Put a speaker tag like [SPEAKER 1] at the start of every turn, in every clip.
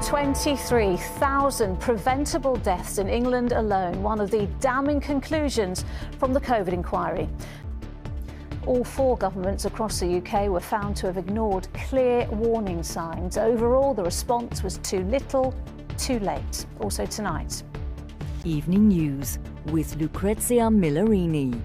[SPEAKER 1] 23,000 preventable deaths in England alone, one of the damning conclusions from the COVID inquiry. All four governments across the UK were found to have ignored clear warning signs. Overall, the response was too little, too late. Also tonight.
[SPEAKER 2] Evening News with Lucrezia Millarini.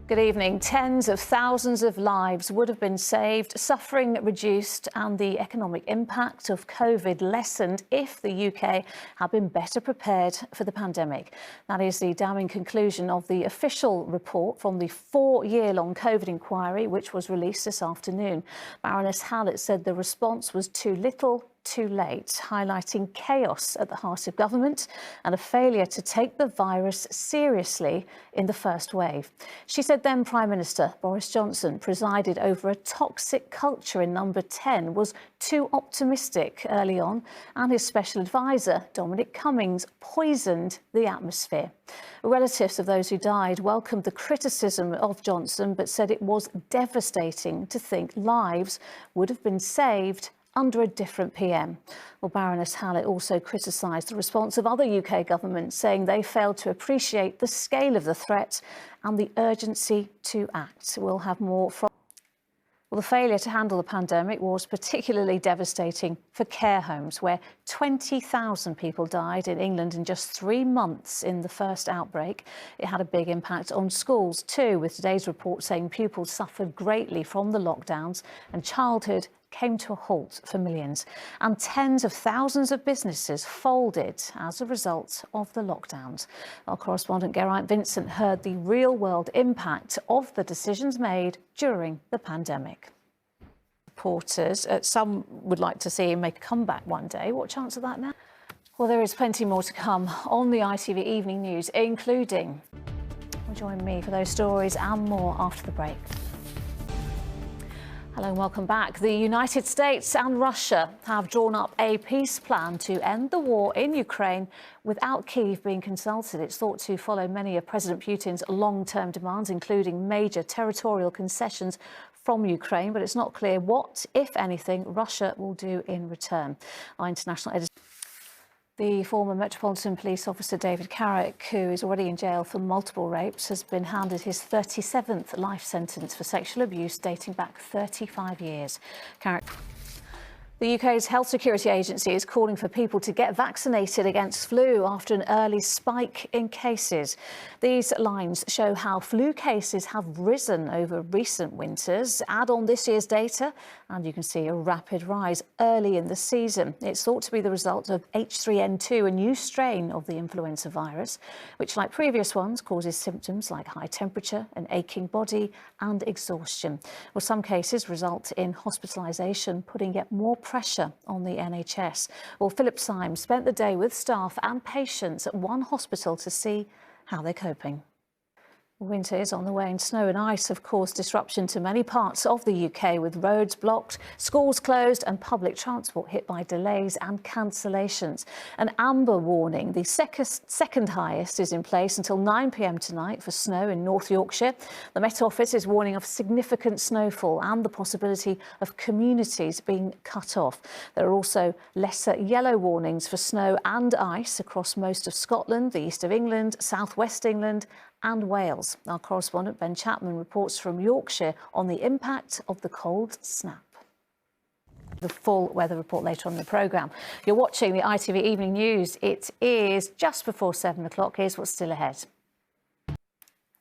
[SPEAKER 1] Good evening. Tens of thousands of lives would have been saved, suffering reduced and the economic impact of COVID lessened if the UK had been better prepared for the pandemic. That is the damning conclusion of the official report from the 4-year-long COVID inquiry, which was released this afternoon. Baroness Hallett said the response was too little, too late, highlighting chaos at the heart of government and a failure to take the virus seriously in the first wave. She said then Prime Minister Boris Johnson presided over a toxic culture in Number 10, was too optimistic early on, and his special advisor, Dominic Cummings, poisoned the atmosphere. Relatives of those who died welcomed the criticism of Johnson, but said it was devastating to think lives would have been saved under a different PM. Well, Baroness Hallett also criticised the response of other UK governments, saying they failed to appreciate the scale of the threat and the urgency to act. We'll have more from... Well, the failure to handle the pandemic was particularly devastating for care homes, where 20,000 people died in England in just 3 months in the first outbreak. It had a big impact on schools too, with today's report saying pupils suffered greatly from the lockdowns and childhood came to a halt for millions. And tens of thousands of businesses folded as a result of the lockdowns. Our correspondent Geraint Vincent heard the real-world impact of the decisions made during the pandemic. Reporters, some would like to see him make a comeback one day. What chance of that now? Well, there is plenty more to come on the ITV Evening News, including... Well, join me for those stories and more after the break. Hello and welcome back. The United States and Russia have drawn up a peace plan to end the war in Ukraine without Kyiv being consulted. It's thought to follow many of President Putin's long-term demands, including major territorial concessions from Ukraine, but it's not clear what, if anything, Russia will do in return. Our international editor... The former Metropolitan Police officer David Carrick, who is already in jail for multiple rapes, has been handed his 37th life sentence for sexual abuse dating back 35 years. Carrick... The UK's Health Security Agency is calling for people to get vaccinated against flu after an early spike in cases. These lines show how flu cases have risen over recent winters. Add on this year's data and you can see a rapid rise early in the season. It's thought to be the result of H3N2, a new strain of the influenza virus, which, like previous ones, causes symptoms like high temperature, an aching body and exhaustion. Well, some cases result in hospitalisation, putting yet more pressure on the NHS. Well, Philip Symes spent the day with staff and patients at one hospital to see how they're coping. Winter is on the way and snow and ice have caused disruption to many parts of the UK, with roads blocked, schools closed and public transport hit by delays and cancellations. An amber warning, the second highest, is in place until 9 p.m. tonight for snow in North Yorkshire. The Met Office is warning of significant snowfall and the possibility of communities being cut off. There are also lesser yellow warnings for snow and ice across most of Scotland, the east of England, southwest England and Wales. Our correspondent Ben Chapman reports from Yorkshire on the impact of the cold snap. The full weather report later on in the programme. You're watching the ITV Evening News. It is just before 7 o'clock. Here's what's still ahead.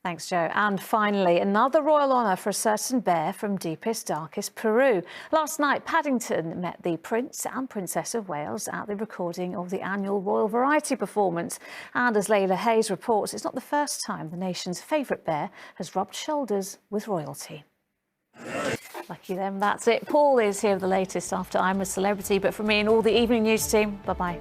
[SPEAKER 1] Thanks, Joe. And finally, another royal honour for a certain bear from deepest, darkest Peru. Last night, Paddington met the Prince and Princess of Wales at the recording of the annual Royal Variety Performance. And as Layla Hayes reports, it's not the first time the nation's favourite bear has rubbed shoulders with royalty. Lucky them, that's it. Paul is here with the latest after I'm a Celebrity. But from me and all the Evening News team, bye-bye.